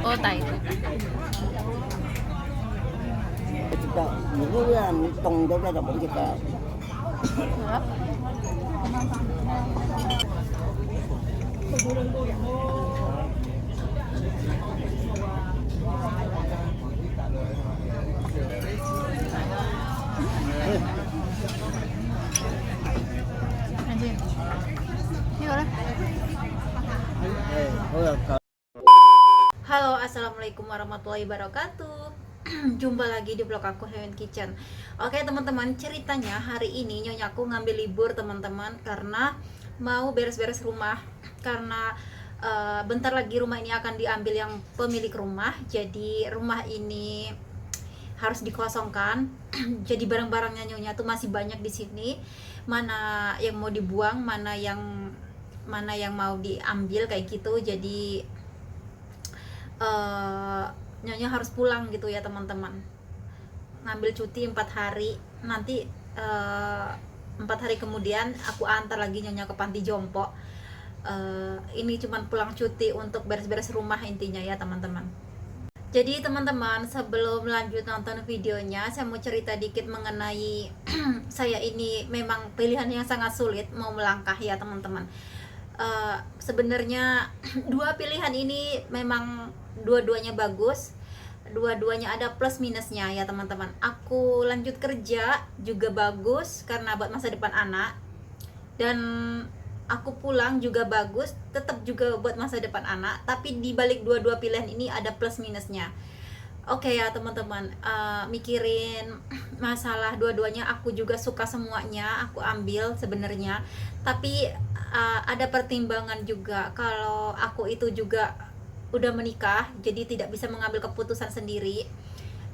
Oh, Thai. Kita bulan tong dia ada pun kita Sarap. Anjing. Ini boleh. Halo, assalamualaikum warahmatullahi wabarakatuh. Jumpa lagi di vlog aku Heaven Kitchen. Oke teman-teman, ceritanya hari ini nyonya aku ngambil libur teman-teman karena mau beres-beres rumah. Karena bentar lagi rumah ini akan diambil yang pemilik rumah. Jadi rumah ini harus dikosongkan. Jadi barang-barangnya nyonya tuh masih banyak di sini. Mana yang mau dibuang, mana yang mau diambil kayak gitu. Jadi nyonya harus pulang gitu ya teman-teman, ngambil cuti 4 hari, nanti 4 hari kemudian aku antar lagi nyonya ke panti jompo. Ini cuman pulang cuti untuk beres-beres rumah intinya ya teman-teman. Jadi teman-teman, sebelum lanjut nonton videonya, saya mau cerita dikit mengenai saya ini memang pilihan yang sangat sulit mau melangkah ya teman-teman. Sebenarnya dua pilihan ini memang dua-duanya bagus, dua-duanya ada plus minusnya ya teman-teman. Aku lanjut kerja juga bagus karena buat masa depan anak, dan aku pulang juga bagus, tetap juga buat masa depan anak. Tapi di balik dua-dua pilihan ini ada plus minusnya. Oke ya teman-teman, mikirin masalah dua-duanya, aku juga suka semuanya, aku ambil sebenarnya. Tapi ada pertimbangan juga kalau aku itu juga udah menikah, jadi tidak bisa mengambil keputusan sendiri.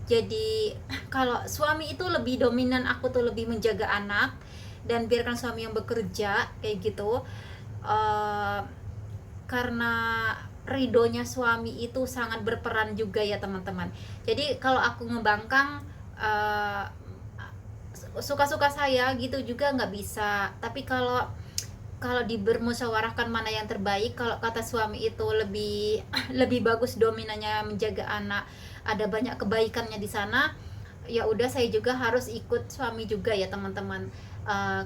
Jadi kalau suami itu lebih dominan, aku tuh lebih menjaga anak dan biarkan suami yang bekerja kayak gitu. uh, karena ridonya suami itu sangat berperan juga ya teman-teman. Jadi kalau aku ngebangkang uh, suka-suka saya gitu juga nggak bisa. Tapi kalau kalau dibermusyawarahkan mana yang terbaik, kalau kata suami itu lebih lebih bagus dominannya menjaga anak, ada banyak kebaikannya di sana, ya udah saya juga harus ikut suami juga ya teman-teman.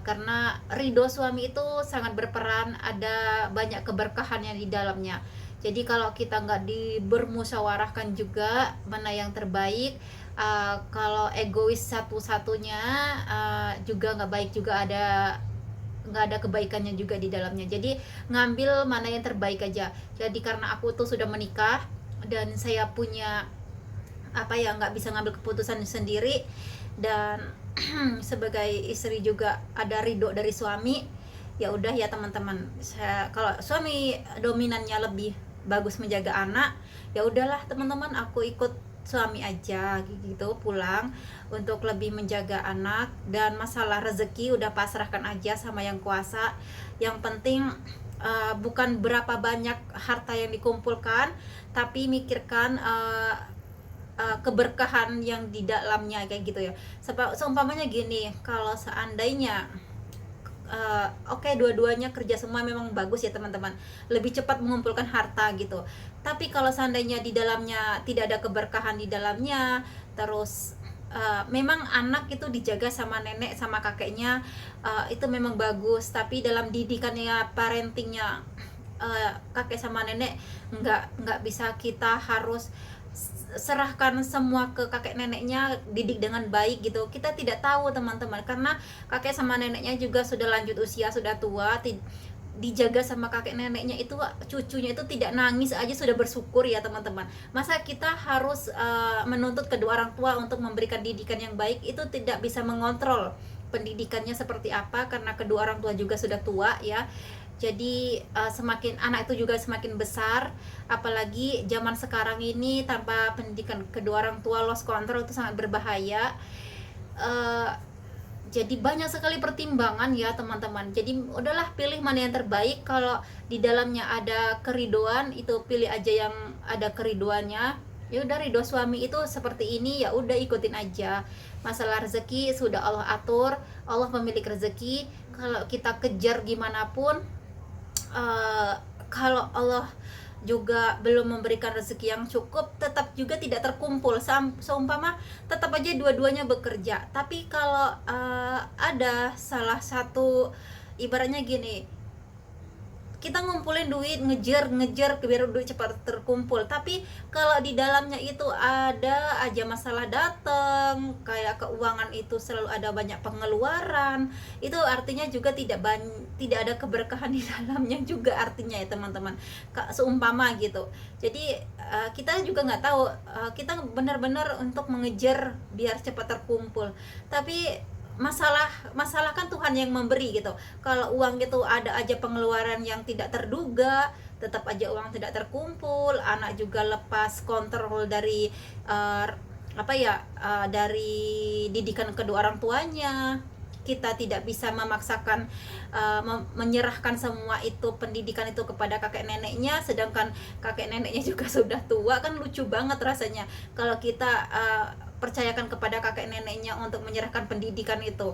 Karena ridho suami itu sangat berperan, ada banyak keberkahannya di dalamnya. Jadi kalau kita nggak dibermusyawarahkan juga mana yang terbaik, kalau egois satu-satunya, juga nggak baik, juga nggak ada kebaikannya juga di dalamnya. Jadi ngambil mana yang terbaik aja. Jadi karena aku tuh sudah menikah dan saya punya apa ya, nggak bisa ngambil keputusan sendiri, dan sebagai istri juga ada ridho dari suami, ya udah ya teman-teman. Kalau suami dominannya lebih bagus menjaga anak, ya udahlah teman-teman, aku ikut suami aja gitu, pulang untuk lebih menjaga anak. Dan masalah rezeki udah pasrahkan aja sama yang kuasa. Yang penting bukan berapa banyak harta yang dikumpulkan, tapi mikirkan keberkahan yang di dalamnya kayak gitu ya. Seumpamanya gini, kalau seandainya oke, dua-duanya kerja semua memang bagus ya teman-teman, lebih cepat mengumpulkan harta gitu. Tapi kalau seandainya di dalamnya tidak ada keberkahan di dalamnya, terus memang anak itu dijaga sama nenek sama kakeknya, itu memang bagus. Tapi dalam didikannya, parentingnya, kakek sama nenek, nggak bisa kita harus serahkan semua ke kakek neneknya, didik dengan baik gitu. Kita tidak tahu teman-teman, karena kakek sama neneknya juga sudah lanjut usia, sudah tua. Dijaga sama kakek neneknya itu, cucunya itu tidak nangis aja sudah bersyukur ya teman-teman. Masa kita harus menuntut kedua orang tua untuk memberikan didikan yang baik? Itu tidak bisa mengontrol pendidikannya seperti apa, karena kedua orang tua juga sudah tua ya. Jadi semakin anak itu juga semakin besar, apalagi zaman sekarang ini tanpa pendidikan kedua orang tua, lost control itu sangat berbahaya. uh, jadi banyak sekali pertimbangan ya teman-teman. Jadi udahlah, pilih mana yang terbaik. Kalau di dalamnya ada keridoan, itu pilih aja yang ada keridoannya. Ya udah, ridho suami itu seperti ini, ya udah ikutin aja. Masalah rezeki sudah Allah atur, Allah pemilik rezeki. Kalau kita kejar gimana pun, kalau Allah juga belum memberikan rezeki yang cukup, tetap juga tidak terkumpul. Seumpama tetap aja dua-duanya bekerja, tapi kalau ada salah satu, ibaratnya gini, kita ngumpulin duit, ngejar biar duit cepat terkumpul, tapi kalau di dalamnya itu ada aja masalah datang, kayak keuangan itu selalu ada banyak pengeluaran, itu artinya juga tidak ada keberkahan di dalamnya juga artinya ya teman-teman. Seumpama gitu. Jadi kita juga nggak tahu, kita benar-benar untuk mengejar biar cepat terkumpul, tapi masalah kan Tuhan yang memberi gitu. Kalau uang gitu ada aja pengeluaran yang tidak terduga, tetap aja uang tidak terkumpul, anak juga lepas kontrol dari dari didikan kedua orang tuanya. Kita tidak bisa memaksakan menyerahkan semua itu pendidikan itu kepada kakek neneknya, sedangkan kakek neneknya juga sudah tua. Kan lucu banget rasanya kalau kita percayakan kepada kakek neneknya untuk menyerahkan pendidikan itu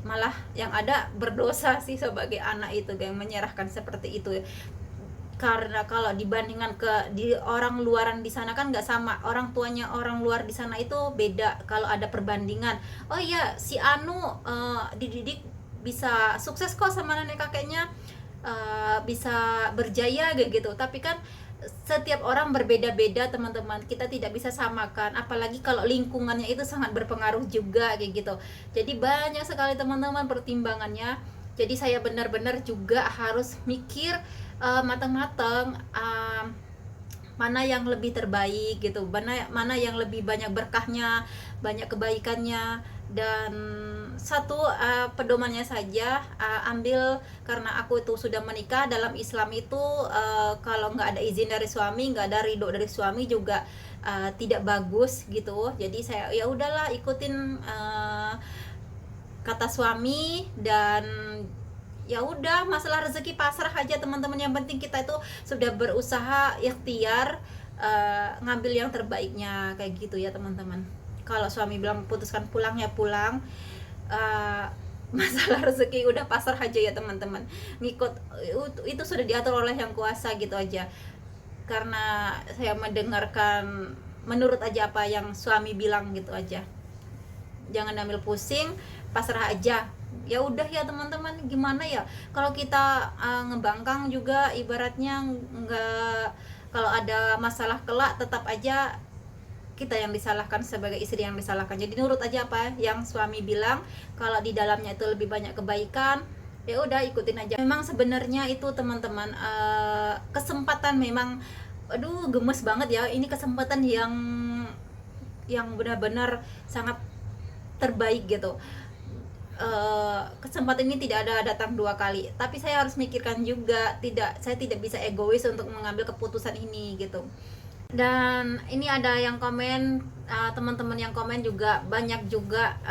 malah yang ada berdosa sih sebagai anak itu yang menyerahkan seperti itu. Karena kalau dibandingkan di orang luaran di sana kan nggak sama, orang tuanya orang luar di sana itu beda kalau ada perbandingan. Oh iya, si Anu dididik bisa sukses kok sama nenek kakeknya, bisa berjaya gitu, tapi kan setiap orang berbeda-beda teman-teman, kita tidak bisa samakan, apalagi kalau lingkungannya itu sangat berpengaruh juga kayak gitu. Jadi banyak sekali teman-teman pertimbangannya. Jadi saya benar-benar juga harus mikir matang-matang, mana yang lebih terbaik gitu, mana yang lebih banyak berkahnya, banyak kebaikannya. Dan satu pedomannya saja, ambil, karena aku itu sudah menikah. Dalam Islam itu kalau nggak ada izin dari suami, nggak ada ridho dari suami juga tidak bagus gitu. Jadi saya ya udahlah ikutin kata suami, dan ya udah, masalah rezeki pasrah aja teman-teman. Yang penting kita itu sudah berusaha ikhtiar ngambil yang terbaiknya kayak gitu ya teman-teman. Kalau suami bilang putuskan pulang ya pulang, masalah rezeki udah pasrah aja ya teman-teman, ngikut itu sudah diatur oleh yang kuasa gitu aja. Karena saya mendengarkan, menurut aja apa yang suami bilang gitu aja, jangan ambil pusing, pasrah aja. Ya udah ya teman-teman, gimana ya kalau kita ngebangkang juga, ibaratnya nggak, kalau ada masalah kelak tetap aja kita yang disalahkan, sebagai istri yang disalahkan. Jadi nurut aja apa yang suami bilang, kalau di dalamnya itu lebih banyak kebaikan, ya udah ikutin aja. Memang sebenarnya itu teman-teman, kesempatan memang, aduh gemes banget ya, ini kesempatan yang benar-benar sangat terbaik gitu. Kesempatan ini tidak ada datang dua kali, tapi saya harus mikirkan juga, saya tidak bisa egois untuk mengambil keputusan ini gitu. Dan ini ada yang komen, teman-teman yang komen juga banyak juga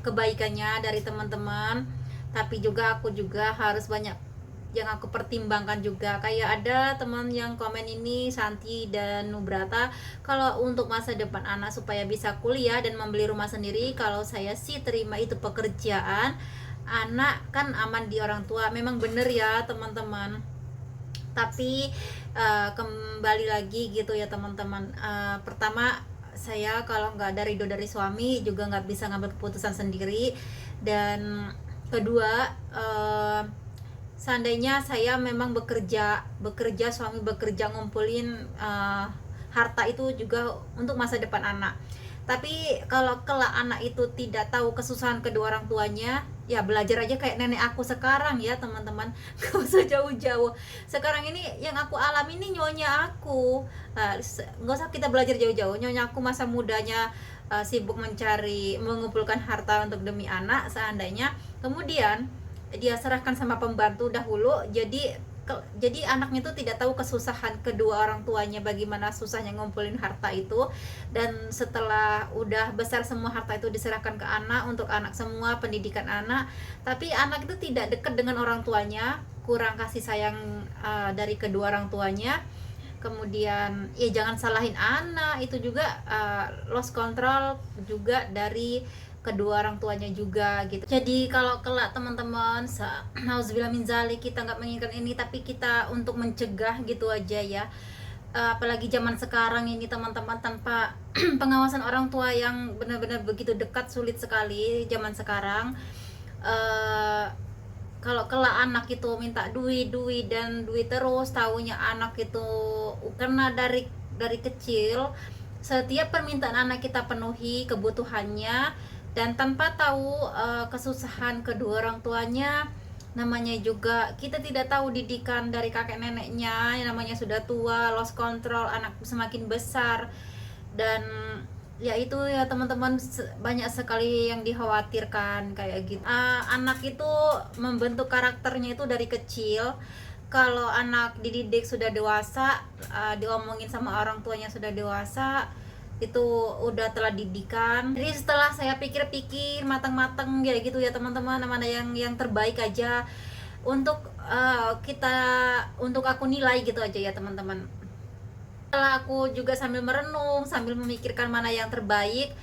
kebaikannya dari teman-teman, tapi juga aku juga harus banyak yang aku pertimbangkan juga. Kayak ada teman yang komen ini, Santi dan Nubrata, kalau untuk masa depan anak supaya bisa kuliah dan membeli rumah sendiri, kalau saya sih terima itu pekerjaan, anak kan aman di orang tua. Memang bener ya teman-teman, tapi kembali lagi gitu ya teman-teman. Pertama, saya kalau nggak ada ridho dari suami juga nggak bisa ngambil keputusan sendiri. Dan kedua, seandainya saya memang bekerja, suami bekerja, ngumpulin harta itu juga untuk masa depan anak. Tapi kalau kelak anak itu tidak tahu kesusahan kedua orang tuanya, ya belajar aja kayak nenek aku sekarang ya teman-teman. Gak usah jauh-jauh. Sekarang ini yang aku alami ini nyonya aku. Gak usah kita belajar jauh-jauh. Nyonya aku masa mudanya sibuk mengumpulkan harta untuk demi anak, seandainya kemudian dia serahkan sama pembantu dahulu, jadi anaknya itu tidak tahu kesusahan kedua orang tuanya, bagaimana susahnya ngumpulin harta itu. Dan setelah udah besar, semua harta itu diserahkan ke anak, untuk anak semua, pendidikan anak, tapi anak itu tidak dekat dengan orang tuanya, kurang kasih sayang dari kedua orang tuanya. Kemudian ya jangan salahin anak, itu juga lost control juga dari kedua orang tuanya juga gitu. Jadi kalau kelak teman-teman, nauzubillah min zalik, kita nggak menginginkan ini, tapi kita untuk mencegah gitu aja ya. Apalagi zaman sekarang ini teman-teman, tanpa pengawasan orang tua yang benar-benar begitu dekat, sulit sekali zaman sekarang. Kalau kelak anak itu minta duit dan duit terus, taunya anak itu karena dari kecil setiap permintaan anak kita penuhi kebutuhannya, dan tanpa tahu kesusahan kedua orang tuanya. Namanya juga kita tidak tahu didikan dari kakek neneknya, yang namanya sudah tua, lost control, anak semakin besar. Dan ya itu ya teman-teman, banyak sekali yang dikhawatirkan kayak gitu. Anak itu membentuk karakternya itu dari kecil. Kalau anak dididik sudah dewasa, diomongin sama orang tuanya sudah dewasa, itu udah telah didikan. Jadi setelah saya pikir-pikir matang-matang ya gitu ya teman-teman, mana yang terbaik aja untuk untuk aku nilai gitu aja ya teman-teman. Setelah aku juga sambil merenung, sambil memikirkan mana yang terbaik,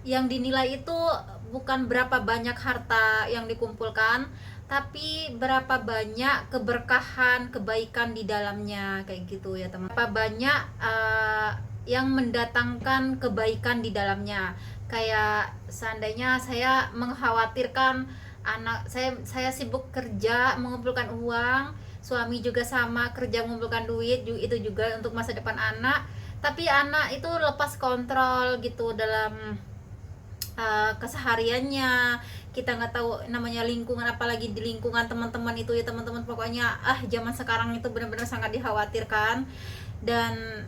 yang dinilai itu bukan berapa banyak harta yang dikumpulkan, tapi berapa banyak keberkahan, kebaikan di dalamnya kayak gitu ya teman. Berapa banyak yang mendatangkan kebaikan di dalamnya. Kayak seandainya saya mengkhawatirkan anak saya sibuk kerja mengumpulkan uang, suami juga sama kerja mengumpulkan duit, itu juga untuk masa depan anak, tapi anak itu lepas kontrol gitu dalam kesehariannya. Kita nggak tahu namanya lingkungan, apalagi di lingkungan teman-teman itu ya teman-teman. Pokoknya zaman sekarang itu benar-benar sangat dikhawatirkan, dan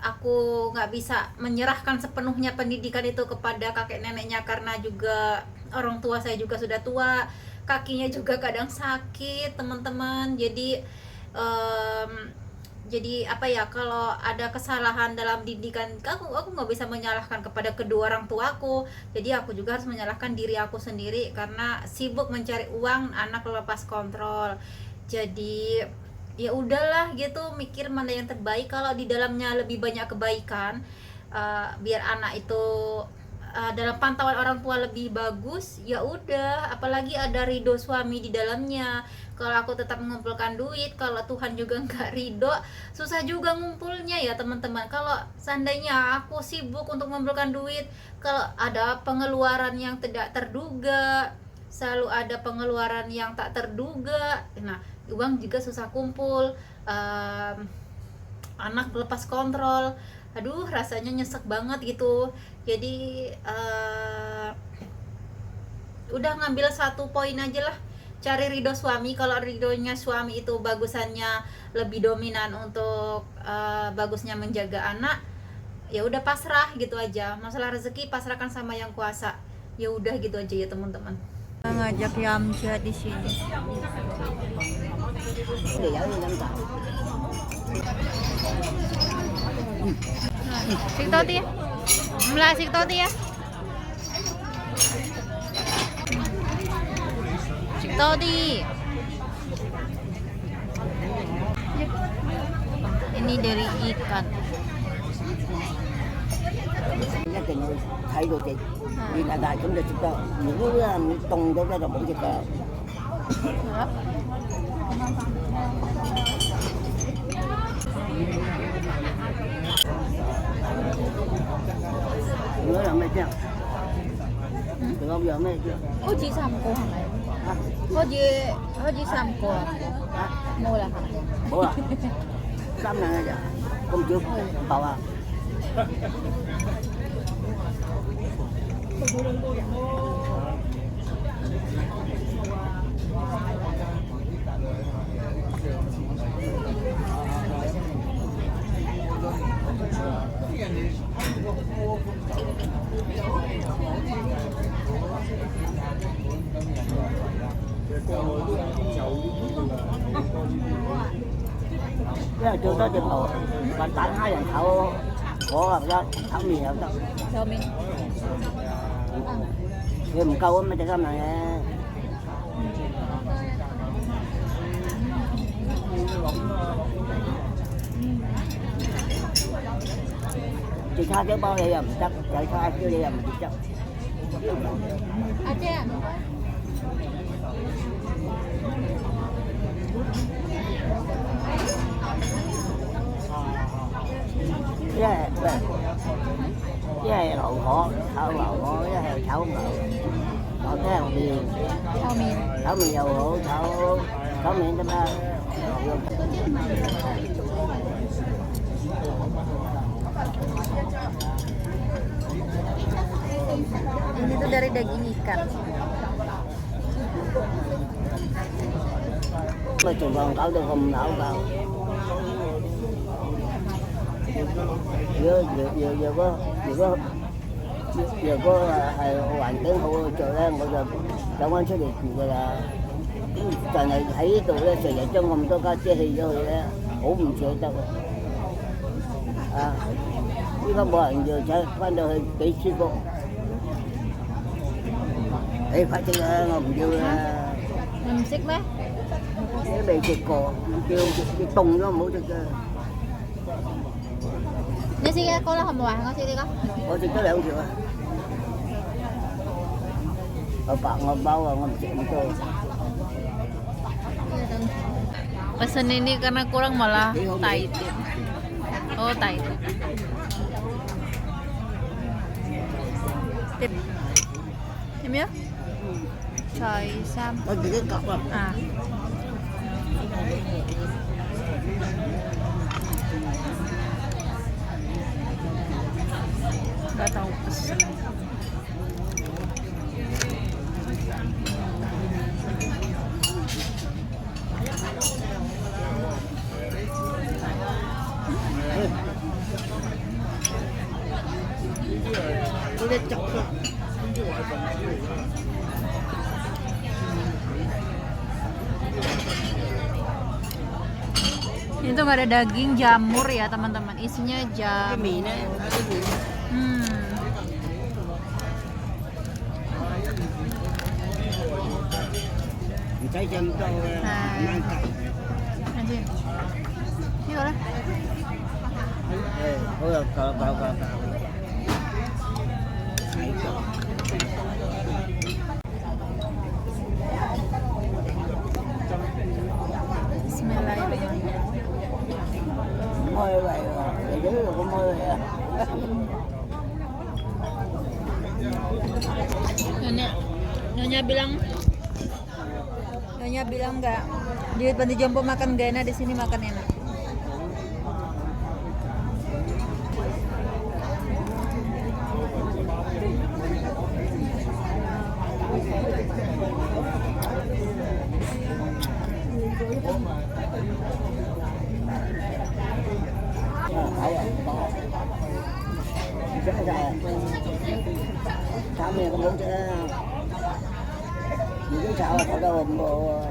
aku nggak bisa menyerahkan sepenuhnya pendidikan itu kepada kakek neneknya, karena juga orang tua saya juga sudah tua, kakinya juga kadang sakit teman-teman. Jadi apa ya, kalau ada kesalahan dalam didikan, aku nggak bisa menyalahkan kepada kedua orang tuaku. Jadi aku juga harus menyalahkan diri aku sendiri, karena sibuk mencari uang, anak lepas kontrol. Jadi ya udahlah gitu, mikir mana yang terbaik. Kalau di dalamnya lebih banyak kebaikan, biar anak itu dalam pantauan orang tua lebih bagus, ya udah. Apalagi ada ridho suami di dalamnya. Kalau aku tetap mengumpulkan duit, kalau Tuhan juga nggak ridho, susah juga ngumpulnya ya teman-teman. Kalau seandainya aku sibuk untuk mengumpulkan duit, kalau ada pengeluaran yang tidak terduga, selalu ada pengeluaran yang tak terduga, nah uang juga susah kumpul, anak lepas kontrol, aduh rasanya nyesek banget gitu. Jadi udah ngambil satu poin aja lah, cari ridho suami. Kalau ridhonya suami itu bagusannya lebih dominan untuk bagusnya menjaga anak, ya udah pasrah gitu aja. Masalah rezeki pasrahkan sama yang kuasa, ya udah gitu aja ya teman-teman. Ngajak Yamcha di sini. Siktoti ya, mulai siktoti ya. Siktoti. Ini dari ikan. Thấy rồi chị đi là đại chúng ta chúng ta những cái tông đó là một cái nữa là mấy chưa được không giờ mấy chưa Có chỉ xăm cô hả? Có chỉ xăm cô mua là hả? bố à xăm này giờ không chưa bảo à cái là chưa tới chừng rồi bạn tặng 2 lần thảo có làm sao thảo mì làm sao Cho mình. thêm một câu mấy cái này chị tha cái bao đây làm chắc chạy tha cái đây làm chị chắc Aceh. cái đậu hũ thảo đậu hũ cái thảo đậu còn cái hồng miền ข้าวมีน thảo miền đậu hũ thảo miền cái ba Ini tuh dari daging ikan. mà trường còn cậu tôi không nấu vào giờ có hoàn cảnh hộ trời đang bây giờ trong anh sẽ được gọi là trời này thấy tụi nó sẽ trong vòng tôi có chơi thì rồi ủ mình sẽ đâu chứ không bỏ giờ sẽ quan đầu kỹ sư cô để phải chơi ngầm chưa Ngâm xích mấy? cái bề chụp cổ kêu cái tung nó mỗi được Ini sih kau lah kamu nggak sih kau? có thì có lẹo chưa ở bạn ngọc bao và ngọc chuyện tôi Pesan ini karena kurang malah Thaitin. Oh Thaitin. Tip. Em nhớ? Trời Sam. có chỉ cái cọc không À. Gak tahu pesan. udah coklat Ini tuh nggak ada daging, jamur ya teman-teman. Isinya cái jamur. mì này cái mì mình thấy chân tôi mang cậy Anjir. Ini boleh. thôi là cậu Bismillahirrahmanirrahim. môi vậy để dưới là có môi vậy Nyonya bilang nggak di panti jompo makan gak enak, di sini makan enak. rất là sao mình cũng muốn những cái sao có đâu bộ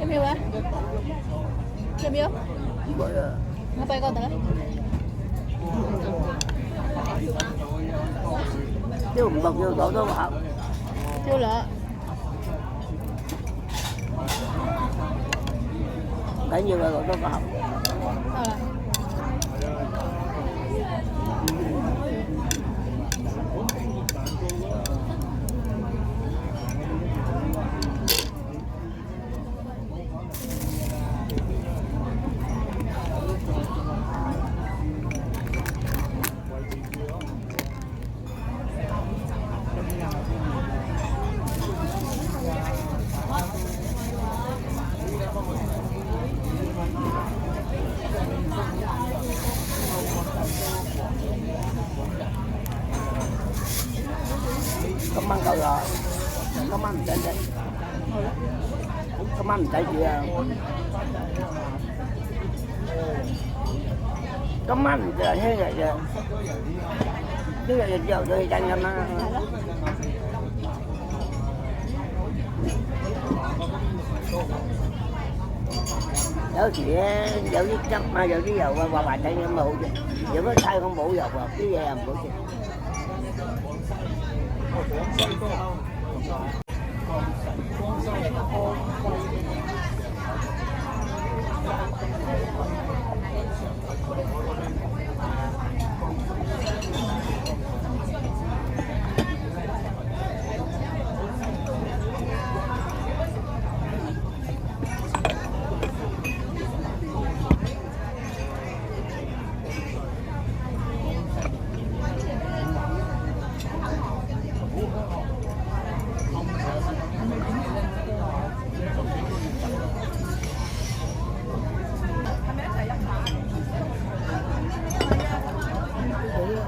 Em yêu á? Em yêu? Ngapain kau tengah? chứ không bật vô tổ đó mà học Chưa lợ. cái như là tổ đó mà học Sao là? có măng cậu rồi có măng chạy chạy có măng chạy gì có măng chạy thế này kìa chứ là giờ tôi chạy nhanh nó 有時咧有啲汁啊，有啲油啊，滑滑地咁啊好食。如果太過冇油啊，啲嘢又唔好食。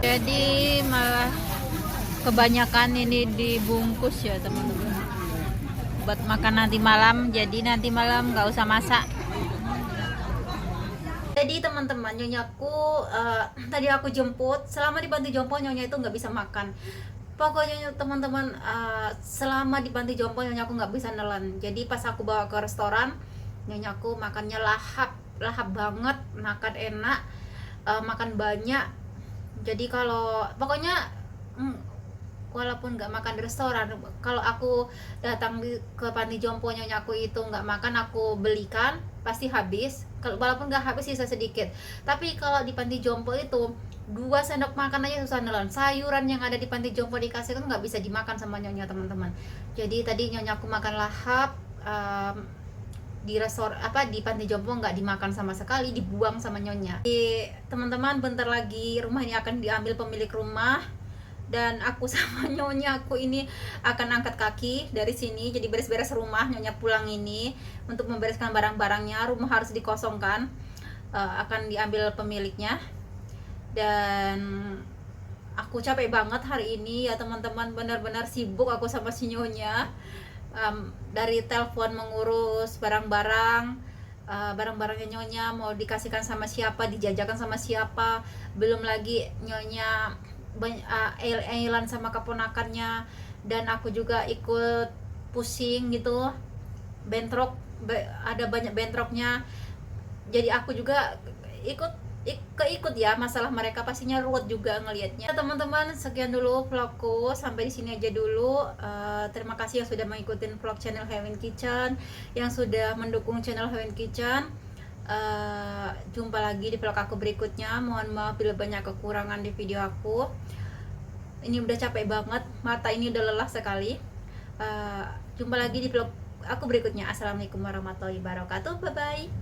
Jadi malah kebanyakan ini dibungkus ya teman-teman, buat makan nanti malam. Jadi nanti malam nggak usah masak. Jadi teman-teman, nyonyaku tadi aku jemput. Selama di panti jompo nyonya itu nggak bisa makan. Pokoknya teman-teman, selama di panti jompo nyonyaku nggak bisa nelan. Jadi pas aku bawa ke restoran, nyonyaku makannya lahap banget, makan enak, makan banyak. Jadi kalau pokoknya walaupun nggak makan di restoran, kalau aku datang ke panti jompo nyonyaku itu nggak makan, aku belikan pasti habis. Kalau walaupun nggak habis sisa sedikit. Tapi kalau di panti jompo itu 2 sendok makan aja susah nelan. Sayuran yang ada di panti jompo dikasih kan nggak bisa dimakan sama nyonya teman-teman. Jadi tadi nyonyaku makan lahap, di restoran di panti jompo nggak dimakan sama sekali, dibuang sama nyonya. Teman-teman, bentar lagi rumah ini akan diambil pemilik rumah, dan aku sama nyonya aku ini akan angkat kaki dari sini. Jadi beres-beres rumah, nyonya pulang ini untuk membereskan barang-barangnya. Rumah harus dikosongkan, akan diambil pemiliknya. Dan aku capek banget hari ini ya teman-teman, benar-benar sibuk aku sama si nyonya. Dari telepon mengurus barang-barang, barang-barangnya nyonya mau dikasihkan sama siapa, dijajakan sama siapa, belum lagi nyonya ailan sama keponakannya, dan aku juga ikut pusing gitu, bentrok, ada banyak bentroknya. Jadi aku juga keikut ya masalah mereka, pastinya ruwet juga ngelihatnya. Teman-teman, sekian dulu vlogku, sampai di sini aja dulu. Terima kasih yang sudah mengikuti vlog channel Heaven Kitchen, yang sudah mendukung channel Heaven Kitchen. Jumpa lagi di vlog aku berikutnya. Mohon maaf bila banyak kekurangan di video aku. Ini udah capek banget, mata ini udah lelah sekali. Jumpa lagi di vlog aku berikutnya. Assalamualaikum warahmatullahi wabarakatuh. Bye bye.